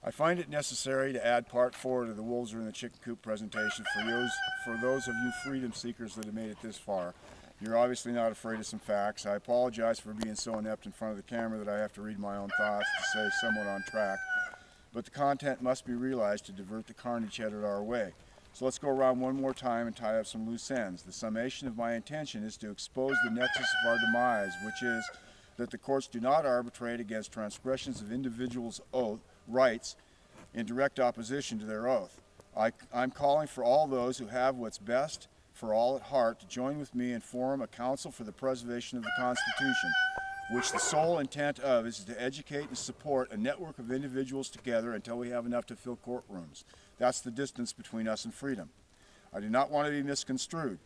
I find it necessary to add part 4 to the Wolves are in the Chicken Coop presentation for those of you freedom seekers that have made it this far. You're obviously not afraid of some facts. I apologize for being so inept in front of the camera that I have to read my own thoughts to stay somewhat on track. But the content must be realized to divert the carnage headed our way. So let's go around one more time and tie up some loose ends. The summation of my intention is to expose the nexus of our demise, which is that the courts do not arbitrate against transgressions of individuals' rights in direct opposition to their oath. I'm calling for all those who have what's best for all at heart to join with me and form a council for the preservation of the Constitution, which the sole intent of is to educate and support a network of individuals together until we have enough to fill courtrooms. That's the distance between us and freedom. I do not want to be misconstrued.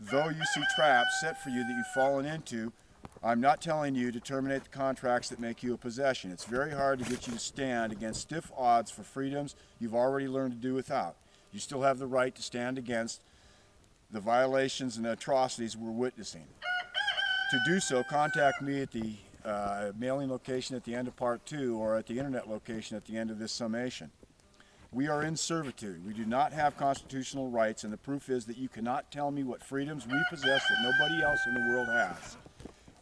Though you see traps set for you that you've fallen into, I'm not telling you to terminate the contracts that make you a possession. It's very hard to get you to stand against stiff odds for freedoms you've already learned to do without. You still have the right to stand against the violations and atrocities we're witnessing. To do so, contact me at the mailing location at the end of part 2 or at the internet location at the end of this summation. We are in servitude. We do not have constitutional rights, and the proof is that you cannot tell me what freedoms we possess that nobody else in the world has,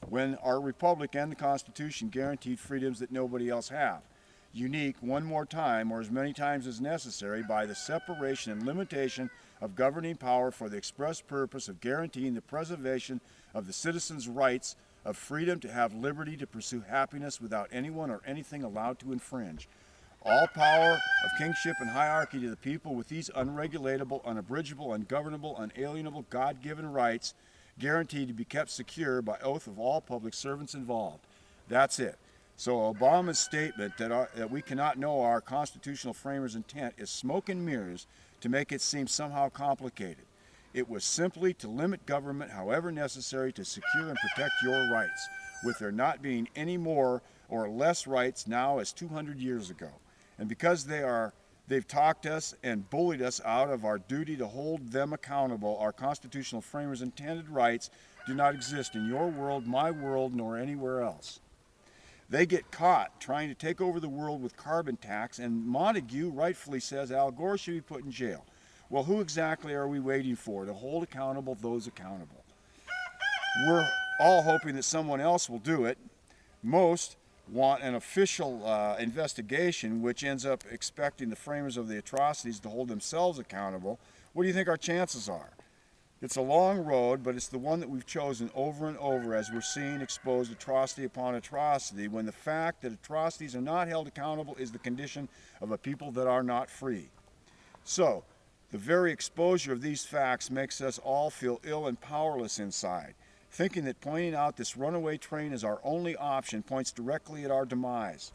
when our republic and the Constitution guaranteed freedoms that nobody else have. Unique, one more time, or as many times as necessary, by the separation and limitation of governing power for the express purpose of guaranteeing the preservation of the citizens' rights of freedom to have liberty to pursue happiness without anyone or anything allowed to infringe. All power of kingship and hierarchy to the people with these unregulatable, unabridgable, ungovernable, unalienable, God-given rights guaranteed to be kept secure by oath of all public servants involved. That's it. So Obama's statement that we cannot know our constitutional framers' intent is smoke and mirrors to make it seem somehow complicated. It was simply to limit government however necessary to secure and protect your rights, with there not being any more or less rights now as 200 years ago. And because they've talked us and bullied us out of our duty to hold them accountable, our constitutional framers' intended rights do not exist in your world, my world, nor anywhere else. They get caught trying to take over the world with carbon tax, and Montague rightfully says Al Gore should be put in jail. Well, who exactly are we waiting for to hold accountable those accountable? We're all hoping that someone else will do it. Most want an official investigation, which ends up expecting the framers of the atrocities to hold themselves accountable. What do you think our chances are? It's a long road, but it's the one that we've chosen over and over as we're seeing exposed atrocity upon atrocity, when the fact that atrocities are not held accountable is the condition of a people that are not free. So, the very exposure of these facts makes us all feel ill and powerless inside. Thinking that pointing out this runaway train as our only option points directly at our demise.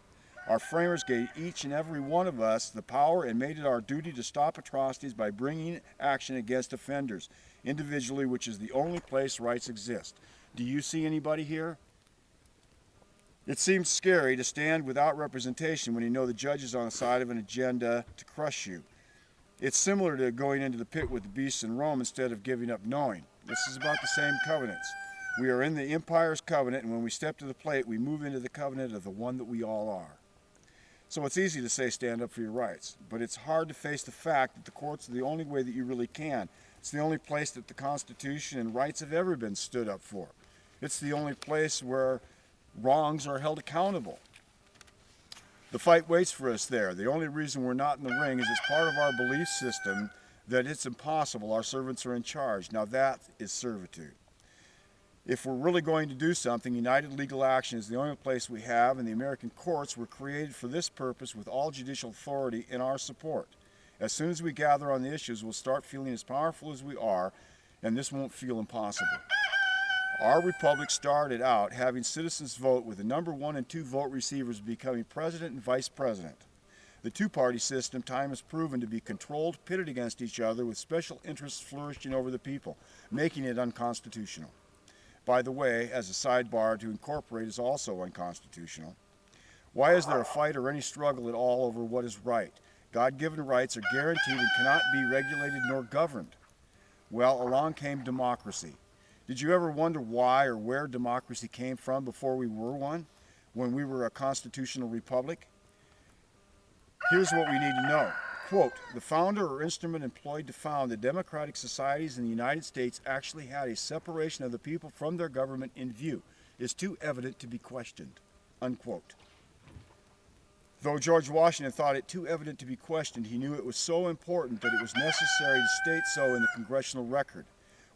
Our framers gave each and every one of us the power and made it our duty to stop atrocities by bringing action against offenders, individually, which is the only place rights exist. Do you see anybody here? It seems scary to stand without representation when you know the judge is on the side of an agenda to crush you. It's similar to going into the pit with the beasts in Rome instead of giving up knowing. This is about the same covenants. We are in the empire's covenant, and when we step to the plate, we move into the covenant of the one that we all are. So it's easy to say stand up for your rights, but it's hard to face the fact that the courts are the only way that you really can. It's the only place that the Constitution and rights have ever been stood up for. It's the only place where wrongs are held accountable. The fight waits for us there. The only reason we're not in the ring is it's part of our belief system that it's impossible. Our servants are in charge. Now that is servitude. If we're really going to do something, united legal action is the only place we have, and the American courts were created for this purpose with all judicial authority in our support. As soon as we gather on the issues, we'll start feeling as powerful as we are, and this won't feel impossible. Our republic started out having citizens vote, with the number 1 and 2 vote receivers becoming president and vice president. The two-party system, time has proven to be controlled, pitted against each other, with special interests flourishing over the people, making it unconstitutional. By the way, as a sidebar, to incorporate is also unconstitutional. Why is there a fight or any struggle at all over what is right? God-given rights are guaranteed and cannot be regulated nor governed. Well, along came democracy. Did you ever wonder why or where democracy came from before we were one, when we were a constitutional republic? Here's what we need to know. Quote, the founder or instrument employed to found the democratic societies in the United States actually had a separation of the people from their government in view. Is too evident to be questioned. Unquote. Though George Washington thought it too evident to be questioned, he knew it was so important that it was necessary to state so in the congressional record.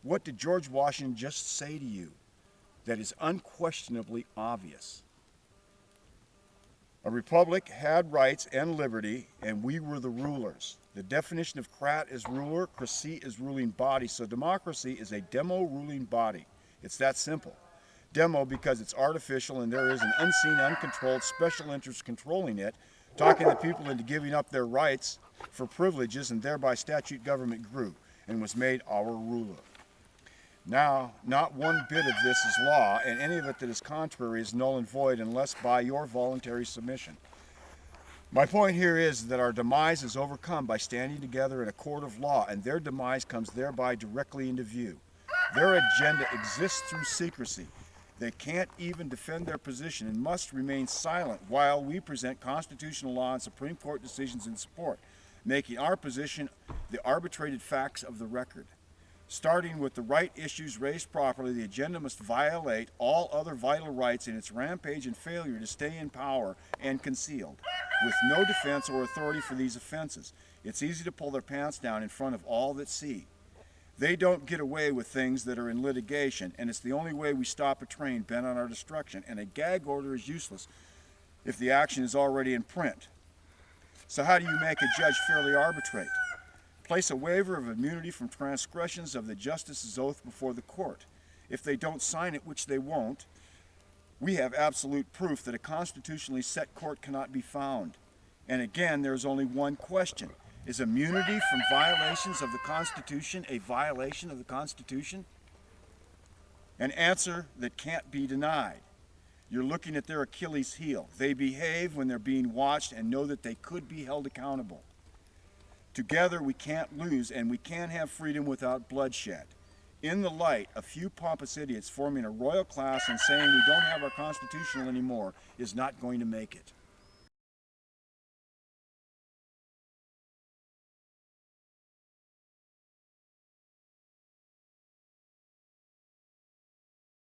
What did George Washington just say to you that is unquestionably obvious? A republic had rights and liberty, and we were the rulers. The definition of crat is ruler, cracy is ruling body, so democracy is a demo-ruling body. It's that simple. Demo because it's artificial and there is an unseen, uncontrolled special interest controlling it, talking the people into giving up their rights for privileges, and thereby statute government grew and was made our ruler. Now, not one bit of this is law, and any of it that is contrary is null and void unless by your voluntary submission. My point here is that our demise is overcome by standing together in a court of law, and their demise comes thereby directly into view. Their agenda exists through secrecy. They can't even defend their position and must remain silent while we present constitutional law and Supreme Court decisions in support, making our position the arbitrated facts of the record. Starting with the right issues raised properly, the agenda must violate all other vital rights in its rampage and failure to stay in power and concealed, with no defense or authority for these offenses. It's easy to pull their pants down in front of all that see. They don't get away with things that are in litigation, and it's the only way we stop a train bent on our destruction, and a gag order is useless if the action is already in print. So how do you make a judge fairly arbitrate? Place a waiver of immunity from transgressions of the justice's oath before the court. If they don't sign it, which they won't, we have absolute proof that a constitutionally set court cannot be found. And again, there's only one question. Is immunity from violations of the Constitution a violation of the Constitution? An answer that can't be denied. You're looking at their Achilles heel. They behave when they're being watched and know that they could be held accountable. Together we can't lose, and we can't have freedom without bloodshed. In the light, a few pompous idiots forming a royal class and saying we don't have our constitutional anymore is not going to make it.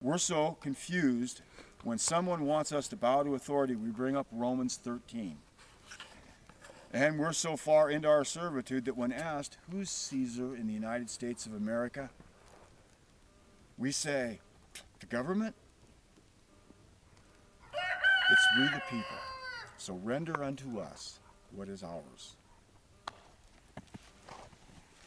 We're so confused when someone wants us to bow to authority, we bring up Romans 13. And we're so far into our servitude that when asked, who's Caesar in the United States of America? We say, the government? It's we the people. So render unto us what is ours.